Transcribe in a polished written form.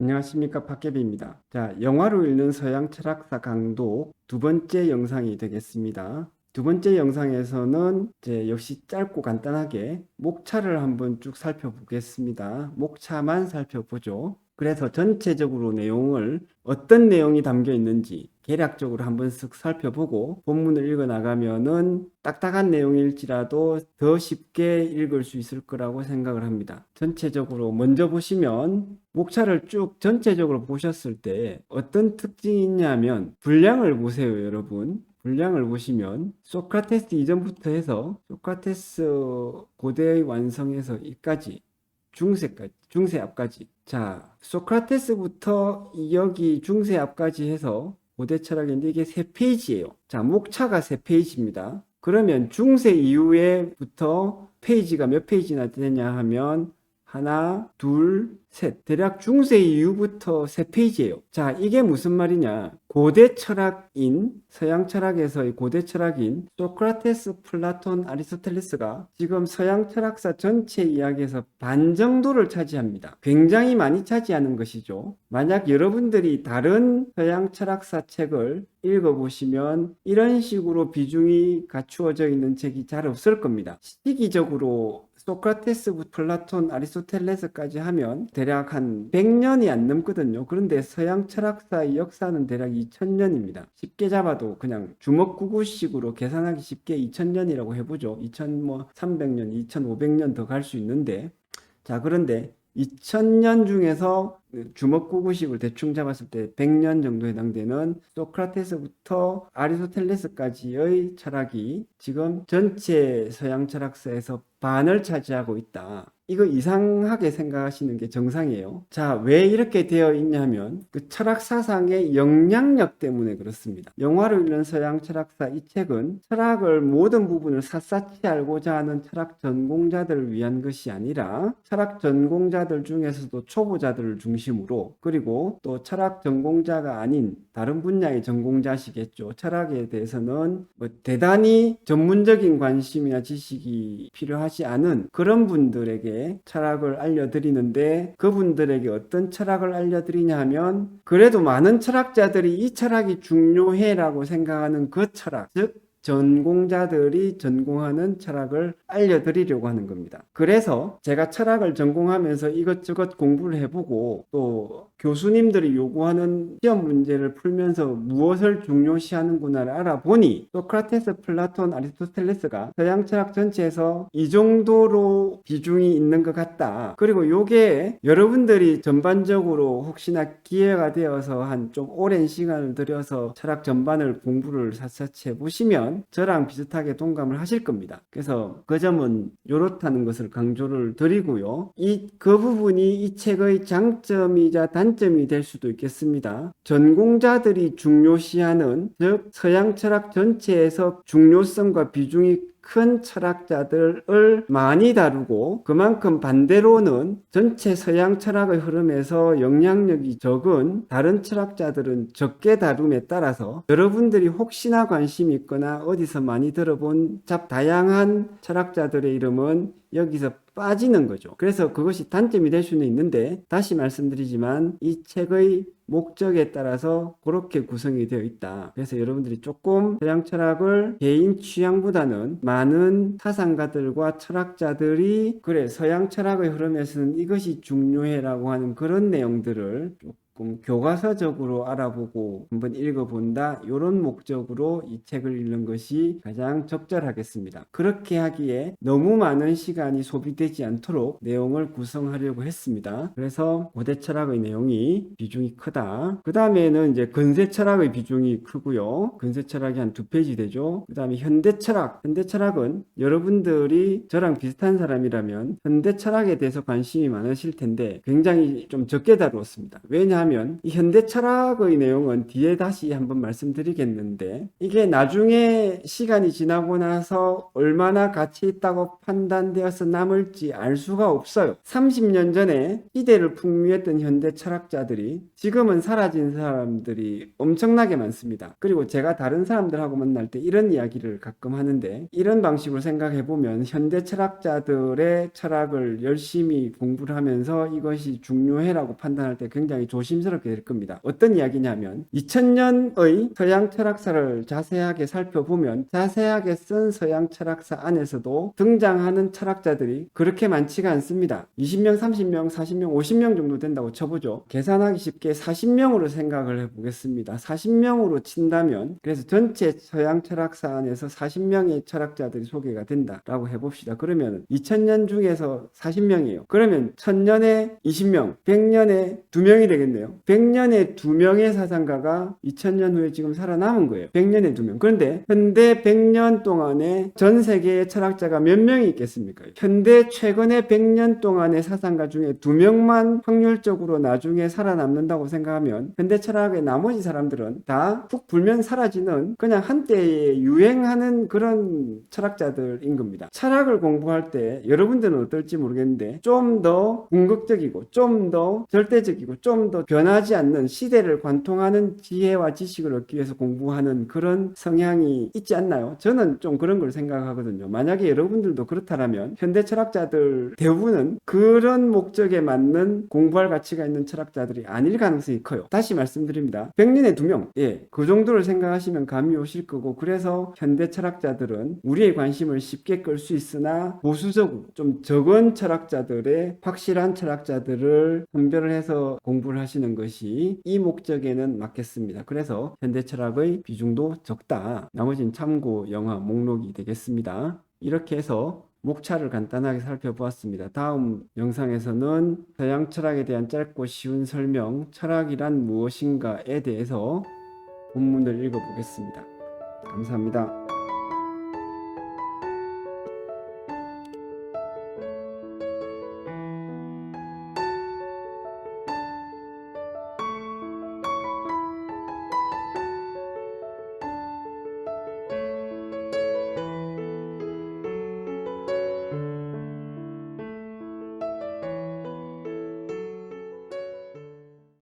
안녕하십니까, 박계비입니다. 자, 영화로 읽는 서양 철학사 강도 두 번째 영상이 되겠습니다. 두 번째 영상에서는 이제 역시 짧고 간단하게 목차를 한번 쭉 살펴보겠습니다. 목차만 살펴보죠. 그래서 전체적으로 내용을 어떤 내용이 담겨 있는지 개략적으로 한번 쓱 살펴보고 본문을 읽어 나가면은 딱딱한 내용일지라도 더 쉽게 읽을 수 있을 거라고 생각을 합니다. 전체적으로 먼저 보시면 목차를 쭉 전체적으로 보셨을 때 어떤 특징이 있냐면 분량을 보세요, 여러분. 분량을 보시면 소크라테스 이전부터 해서 소크라테스 고대의 완성에서 이까지 중세 앞까지. 자, 소크라테스부터 여기 중세 앞까지 해서 고대 철학인데 이게 세 페이지예요. 자, 목차가 세 페이지입니다. 그러면 중세 이후에부터 페이지가 몇 페이지나 되냐 하면 하나, 둘, 셋. 대략 중세 이후부터 세 페이지예요. 자, 이게 무슨 말이냐? 고대 철학인, 서양 철학에서의 고대 철학인 소크라테스, 플라톤, 아리스토텔레스가 지금 서양 철학사 전체 이야기에서 반 정도를 차지합니다. 굉장히 많이 차지하는 것이죠. 만약 여러분들이 다른 서양 철학사 책을 읽어보시면 이런 식으로 비중이 갖추어져 있는 책이 잘 없을 겁니다. 시기적으로 소크라테스, 플라톤, 아리스토텔레스까지 하면 대략 한 100년이 안 넘거든요. 그런데 서양 철학사의 역사는 대략 2000년입니다. 쉽게 잡아도 그냥 주먹구구식으로 계산하기 쉽게 2000년이라고 해보죠. 2300년, 2500년 더 갈 수 있는데, 자, 그런데 2000년 중에서 주먹구구식을 대충 잡았을 때 100년 정도 해당되는 소크라테스부터 아리스토텔레스까지의 철학이 지금 전체 서양 철학사에서 반을 차지하고 있다. 이거 이상하게 생각하시는 게 정상이에요. 자, 왜 이렇게 되어 있냐면 그 철학 사상의 영향력 때문에 그렇습니다. 영화로 읽는 서양 철학사 이 책은 철학을 모든 부분을 샅샅이 알고자 하는 철학 전공자들을 위한 것이 아니라 철학 전공자들 중에서도 초보자들을 중심으로 그리고 또 철학 전공자가 아닌 다른 분야의 전공자시겠죠. 철학에 대해서는 뭐 대단히 전문적인 관심이나 지식이 필요하지 않은 그런 분들에게 철학을 알려드리는데 그분들에게 어떤 철학을 알려드리냐 하면 그래도 많은 철학자들이 이 철학이 중요해라고 생각하는 그 철학, 즉 전공자들이 전공하는 철학을 알려드리려고 하는 겁니다. 그래서 제가 철학을 전공하면서 이것저것 공부를 해보고 또 교수님들이 요구하는 시험 문제를 풀면서 무엇을 중요시하는구나를 알아보니 소크라테스, 플라톤, 아리스토텔레스가 서양 철학 전체에서 이 정도로 비중이 있는 것 같다. 그리고 요게 여러분들이 전반적으로 혹시나 기회가 되어서 한 좀 오랜 시간을 들여서 철학 전반을 공부를 샅샅이 해보시면 저랑 비슷하게 동감을 하실 겁니다. 그래서 그 점은 요렇다는 것을 강조를 드리고요. 그 부분이 이 책의 장점이자 단점이 될 수도 있겠습니다. 전공자들이 중요시하는 즉 서양 철학 전체에서 중요성과 비중이 큰 철학자들을 많이 다루고 그만큼 반대로는 전체 서양 철학의 흐름에서 영향력이 적은 다른 철학자들은 적게 다룸에 따라서 여러분들이 혹시나 관심 있거나 어디서 많이 들어본 다양한 철학자들의 이름은 여기서 빠지는 거죠. 그래서 그것이 단점이 될 수는 있는데 다시 말씀드리지만 이 책의 목적에 따라서 그렇게 구성이 되어 있다. 그래서 여러분들이 조금 서양 철학을 개인 취향보다는 많은 사상가들과 철학자들이 그래 서양 철학의 흐름에서는 이것이 중요해라고 하는 그런 내용들을 조금 교과서적으로 알아보고 한번 읽어본다. 이런 목적으로 이 책을 읽는 것이 가장 적절하겠습니다. 그렇게 하기에 너무 많은 시간이 소비되지 않도록 내용을 구성하려고 했습니다. 그래서 고대 철학의 내용이 비중이 크다. 그 다음에는 이제 근세 철학의 비중이 크고요. 근세 철학이 한 2페이지 되죠. 그 다음에 현대 철학. 현대 철학은 여러분들이 저랑 비슷한 사람이라면 현대 철학에 대해서 관심이 많으실 텐데 굉장히 좀 적게 다루었습니다. 왜냐하면 왜냐하면 이 현대 철학의 내용은 뒤에 다시 한번 말씀드리겠는데 이게 나중에 시간이 지나고 나서 얼마나 가치 있다고 판단되어서 남을지 알 수가 없어요. 30년 전에 시대를 풍미했던 현대 철학자들이 지금은 사라진 사람들이 엄청나게 많습니다. 그리고 제가 다른 사람들하고 만날 때 이런 이야기를 가끔 하는데 이런 방식으로 생각해 보면 현대 철학자들의 철학을 열심히 공부를 하면서 이것이 중요해라고 판단할 때 굉장히 조심스럽게 될 겁니다. 어떤 이야기냐면 2000년의 서양 철학사를 자세하게 살펴보면 자세하게 쓴 서양 철학사 안에서도 등장하는 철학자들이 그렇게 많지가 않습니다. 20명, 30명, 40명, 50명 정도 된다고 쳐보죠. 계산하기 쉽게 40명으로 생각을 해보겠습니다. 40명으로 친다면 그래서 전체 서양 철학사 안에서 40명의 철학자들이 소개가 된다라고 해봅시다. 그러면 2000년 중에서 40명이에요. 그러면 1000년에 20명, 100년에 2명이 되겠네요. 100년에 2명의 사상가가 2000년 후에 지금 살아남은 거예요. 100년에 2명. 그런데 현대 100년 동안에 전 세계의 철학자가 몇 명이 있겠습니까? 현대 최근의 100년 동안의 사상가 중에 2명만 확률적으로 나중에 살아남는다고 생각하면 현대 철학의 나머지 사람들은 다 푹 불면 사라지는 그냥 한때에 유행하는 그런 철학자들인 겁니다. 철학을 공부할 때 여러분들은 어떨지 모르겠는데 좀 더 궁극적이고 좀 더 절대적이고 좀 더 변하지 않는 시대를 관통하는 지혜와 지식을 얻기 위해서 공부하는 그런 성향이 있지 않나요? 저는 좀 그런 걸 생각하거든요. 만약에 여러분들도 그렇다면 현대 철학자들 대부분은 그런 목적에 맞는 공부할 가치가 있는 철학자들이 아닐 가능성이 커요. 다시 말씀드립니다. 100년에 2명. 예, 그 정도를 생각하시면 감이 오실 거고 그래서 현대 철학자들은 우리의 관심을 쉽게 끌 수 있으나 보수적으로 좀 적은 철학자들의 확실한 철학자들을 선별을 해서 공부를 하시는 것이 이 목적에는 맞겠습니다. 그래서 현대 철학의 비중도 적다. 나머지는 참고 영화 목록이 되겠습니다. 이렇게 해서 목차를 간단하게 살펴보았습니다. 다음 영상에서는 서양 철학에 대한 짧고 쉬운 설명, 철학이란 무엇인가에 대해서 본문을 읽어보겠습니다. 감사합니다.